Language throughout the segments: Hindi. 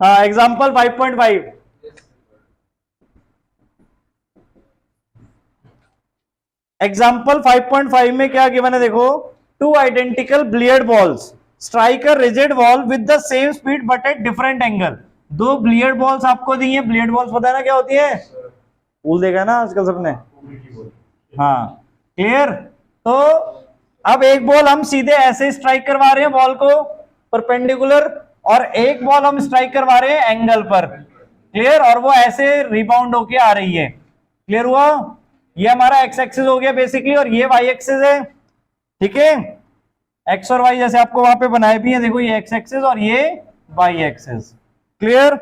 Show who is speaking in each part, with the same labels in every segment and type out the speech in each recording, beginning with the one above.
Speaker 1: हाँ, एग्जाम्पल 5.5। एग्जाम्पल 5.5 में क्या गिवन है देखो, two identical billiard balls strike a rigid ball with the same speed but at different angle. दो बिलियर्ड बॉल्स आपको दी है, बिलियर्ड बॉल्स पता है ना क्या होती है, भूल देगा ना आजकल सबने। हाँ, क्लियर। तो अब एक बॉल हम सीधे ऐसे स्ट्राइक करवा रहे हैं बॉल को परपेंडिकुलर, और एक बॉल हम स्ट्राइक करवा रहे हैं एंगल पर, क्लियर, और वो ऐसे रिबाउंड होके आ रही है। क्लियर हुआ? ये हमारा एक्स एक्सिस हो गया बेसिकली, और ये वाई एक्सिस है। ठीक है, एक्स और वाई जैसे आपको वहां पे बनाए भी है, देखो ये एक्स एक्सिस और ये वाई एक्सिस। क्लियर?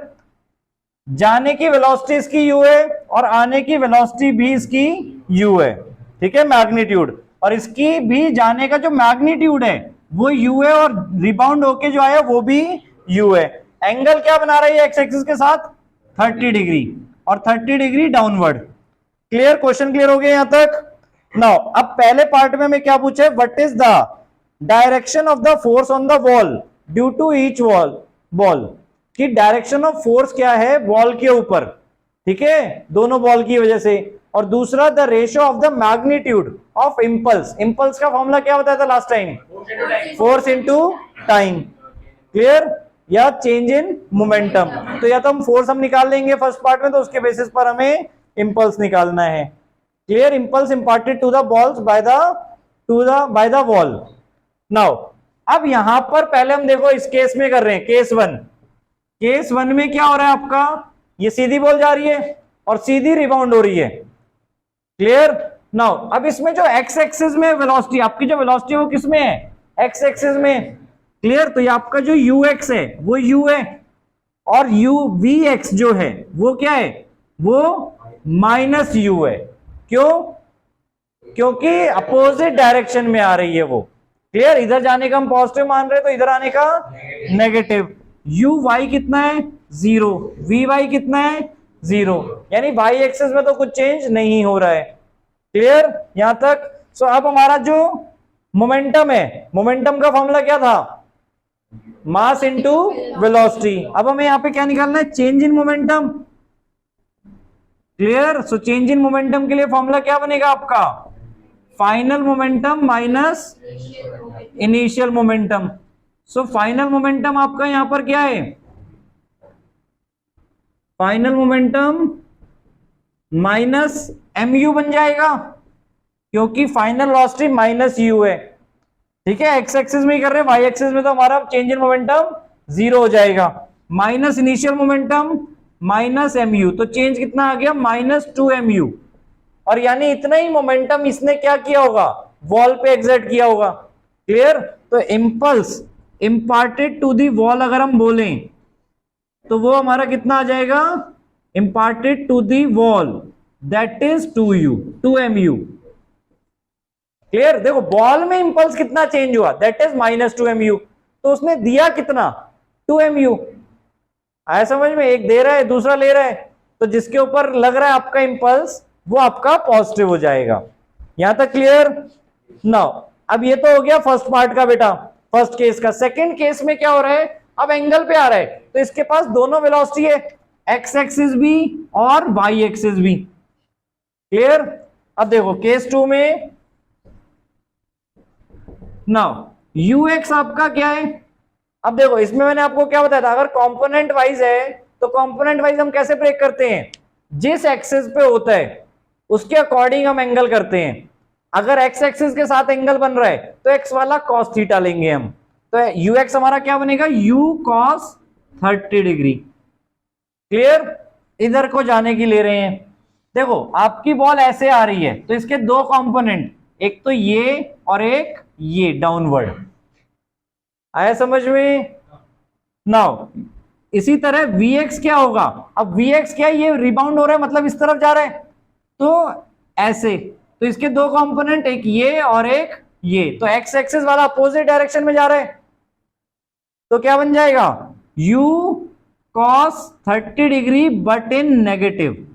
Speaker 1: जाने की वेलोसिटी इसकी यू है और आने की वेलोसिटी भी इसकी यू है। ठीक है, मैग्नीट्यूड, और इसकी भी जाने का जो मैग्नीट्यूड है वो यू है, और रिबाउंड होके जो आया वो भी यू है। एंगल क्या बना रही है एक्स एक्सिस के साथ? 30 डिग्री, और 30 degree downward. Clear? Question clear हो गया यहां तक? नाउ अब पहले पार्ट में हमें क्या पूछा है, what is the direction of the force on the wall due to each ball, कि डायरेक्शन ऑफ फोर्स क्या है बॉल के ऊपर, ठीक है, दोनों बॉल की वजह से। और दूसरा the ratio of the magnitude of impulse. Impulse का फॉर्मूला क्या बताया था last time? Force into time. Clear? या चेंज इन मोमेंटम। तो या तो हम फोर्स हम निकाल लेंगे फर्स्ट पार्ट में, तो उसके बेसिस पर हमें इंपल्स निकालना है। Clear? Impulse imparted to the balls by the wall. Now अब यहां पर पहले हम देखो इस केस में कर रहे हैं, केस वन। केस वन में क्या हो रहा है आपका, ये सीधी बॉल जा रही है और सीधी रिबाउंड हो रही है। क्लियर? नाउ अब इसमें जो एक्स एक्सिस में वेलोसिटी, आपकी जो वेलोसिटी है वो किस में है? एक्स एक्सिस में। क्लियर? तो ये आपका जो यू एक्स है वो यू है, और यू वी एक्स जो है वो क्या है? वो माइनस यू है। क्यों? क्योंकि अपोजिट डायरेक्शन में आ रही है वो। क्लियर? इधर जाने का हम पॉजिटिव मान रहे हैं, तो इधर आने का नेगेटिव। यू वाई कितना है? 0। वी वाई कितना है? 0। यानी वाई एक्सिस में तो कुछ चेंज नहीं हो रहा है। क्लियर यहां तक? सो अब हमारा जो मोमेंटम है, मोमेंटम का फॉर्मूला क्या था? Mass into velocity. अब हमें यहां पे क्या निकालना है? Change in momentum. Clear? So change in momentum के लिए फॉर्मूला क्या बनेगा आपका? Final momentum minus initial momentum. So final momentum आपका यहां पर क्या है? Final momentum minus M U बन जाएगा, क्योंकि फाइनल वेलोसिटी माइनस यू है। ठीक है, एक्स एक्सिस में ही कर रहे हैं, वाई एक्सिस में तो हमारा चेंज इन मोमेंटम 0 हो जाएगा। Minus initial momentum minus M U, तो चेंज कितना आ गया? -2 mu। और यानी इतना ही मोमेंटम इसने क्या किया होगा? वॉल पे एग्जर्ट किया होगा। क्लियर? तो impulse imparted to the wall अगर हम बोलें तो वो हमारा कितना आ जाएगा? Imparted to the wall that is 2mu। Clear? देखो बॉल में इंपल्स कितना चेंज हुआ, दैट इज -2mu। तो उसने दिया कितना? 2mu। आया समझ में? एक दे रहा है दूसरा ले रहा है, तो जिसके ऊपर लग रहा है आपका इंपल्स वो आपका पॉजिटिव हो जाएगा। यहां तक क्लियर? नाउ अब ये तो हो गया फर्स्ट पार्ट का बेटा, फर्स्ट केस का। सेकंड केस में क्या हो रहा है? अब एंगल पे आ रहा है, तो इसके पास दोनों वेलोसिटी है, एक्स एक्सिस भी और वाई एक्सिस भी। क्लियर? अब देखो केस 2 में, नाउ यू एक्स आपका क्या है? अब देखो इसमें मैंने आपको क्या बताया था, अगर कंपोनेंट वाइज है तो कंपोनेंट वाइज हम कैसे ब्रेक करते हैं? जिस एक्सिस पे होता है उसके अकॉर्डिंग हम एंगल करते हैं। अगर एक्स एक्सिस के साथ एंगल बन रहा है तो एक्स वाला कॉस थीटा लेंगे हम, तो यू एक्स हमारा क्या बनेगा? You cos 30 degree. क्लियर? इधर को जाने की ले रहे हैं। देखो आपकी बॉल ऐसे आ रही है, तो इसके दो कंपोनेंट, एक तो ये और एक ये डाउनवर्ड। आया समझ में? नाउ इसी तरह Vx क्या होगा? अब Vx क्या है? ये रिबाउंड हो रहा है, मतलब इस तरफ जा रहा है, तो ऐसे, तो इसके दो कंपोनेंट, एक ये और एक ये, तो एक्स एक्सिस वाला अपोजिट डायरेक्शन में जा रहा है, तो क्या बन जाएगा? u cos 30 degree but in negative.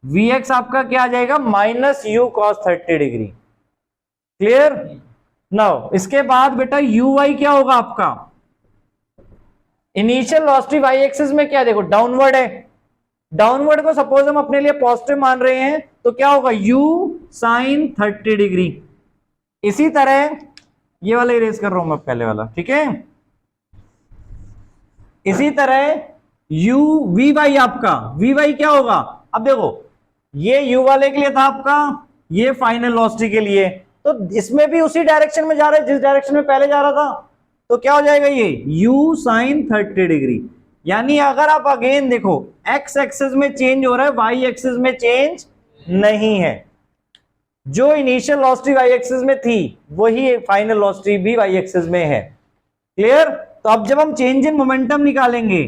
Speaker 1: Vx आपका क्या आ जाएगा? -u cos 30 degree. Clear? Now इसके बाद बेटा यू वाई क्या होगा आपका? इनिशियल वेलोसिटी वाई एक्सिस में क्या है, देखो डाउनवर्ड है, डाउनवर्ड को सपोज हम अपने लिए पॉजिटिव मान रहे हैं तो क्या होगा, u साइन 30 डिग्री। इसी तरह ये वाला इरेज कर रहा हूं मैं पहले वाला, ठीक है। इसी तरह u वी वाई, आपका वी वाई क्या होगा, अब देखो ये u वाले के लिए था आपका, ये फाइनल वेलोसिटी के लिए, तो इसमें भी उसी डायरेक्शन में जा रहा है जिस डायरेक्शन में पहले जा रहा था, तो क्या हो जाएगा ये u साइन 30 डिग्री। यानी अगर आप अगेन देखो x एक्सिस में चेंज हो रहा है, y एक्सिस में चेंज नहीं है। जो इनिशियल वेलोसिटी y एक्सिस में थी वही फाइनल वेलोसिटी भी y एक्सिस में है। क्लियर। तो अब जब हम चेंज इन मोमेंटम निकालेंगे,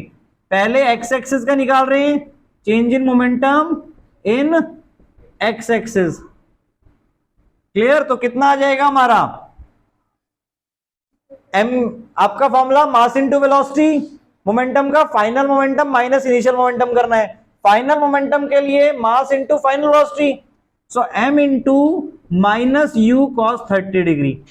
Speaker 1: पहले x एक्सिस का निकाल रहे हैं, change in momentum in x axis. Clear. तो कितना आ जाएगा हमारा m, आपका formula mass into velocity, momentum का final momentum minus initial momentum करना है। फाइनल मोमेंटम के लिए mass into final velocity, so m into minus u cos 30 degree,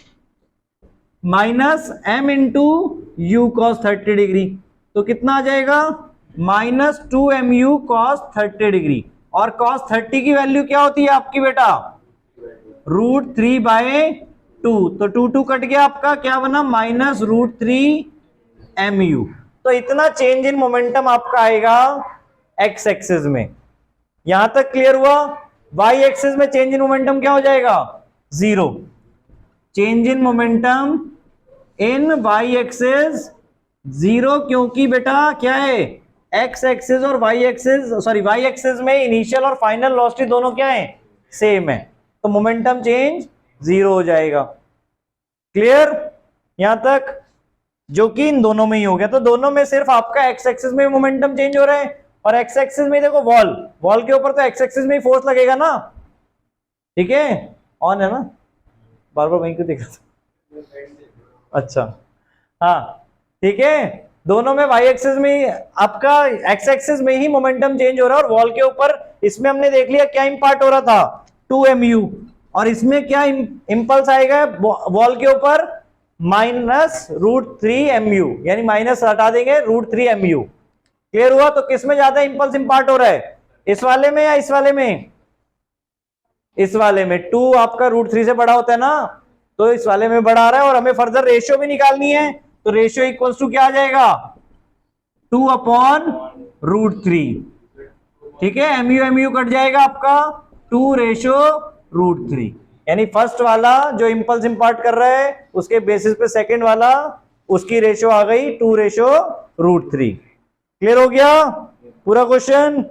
Speaker 1: minus m into u cos 30 degree, तो कितना आ जाएगा माइनस 2mu कॉस 30 डिग्री। और कॉस 30 की वैल्यू क्या होती है आपकी बेटा, √3/2, तो 2 कट गया, आपका क्या बना माइनस √3mu। तो इतना चेंज इन मोमेंटम आपका आएगा x एक्सिस में। यहां तक क्लियर हुआ। y एक्सिस में चेंज इन मोमेंटम क्या हो जाएगा, 0। Change in momentum in y axis 0, क्योंकि बेटा क्या है, x एक्सिस और y axis, sorry y axis में इनिशियल और फाइनल वेलोसिटी दोनों क्या है, सेम है, तो मोमेंटम चेंज 0 हो जाएगा। क्लियर यहां तक, जो कि इन दोनों में ही हो गया। तो दोनों में सिर्फ आपका x एक्सिस में मोमेंटम चेंज हो रहा है, और x एक्सिस में देखो वॉल के ऊपर तो x एक्सिस में ही फोर्स लगेगा ना, ठीक है। ऑन है ना, बार बार वहीं क्यों देखा था, अच्छा हाँ ठीक है। दोनों में y एक्सिस में आपका x एक्सिस में ही मोमेंटम चेंज हो रहा है, और वॉल के ऊपर इसमें हमने देख लिया क्या इंपार्ट हो रहा था, 2mu, और इसमें क्या इंपल्स आएगा वॉल के ऊपर, माइनस √3mu, यानी माइनस हटा देंगे √3mu। क्लियर हुआ। तो किसमें ज्यादा इंपल्स इंपार्ट हो रहा है, इस वाले में या इस वाले में, इस वाले में। 2 आपका √3 से बड़ा होता है ना, तो इस वाले में बड़ा आ रहा है। और हमें फर्दर रेशियो भी निकालनी है, तो रेशियो इक्वल्स टू क्या आ जाएगा, 2/√3, ठीक है। mu कट जाएगा आपका, 2/√3, यानी फर्स्ट वाला जो इंपल्स इंपार्ट कर रहा है उसके बेसिस पे सेकंड वाला, उसकी रेशियो आ गई 2/√3। क्लियर हो गया पूरा क्वेश्चन।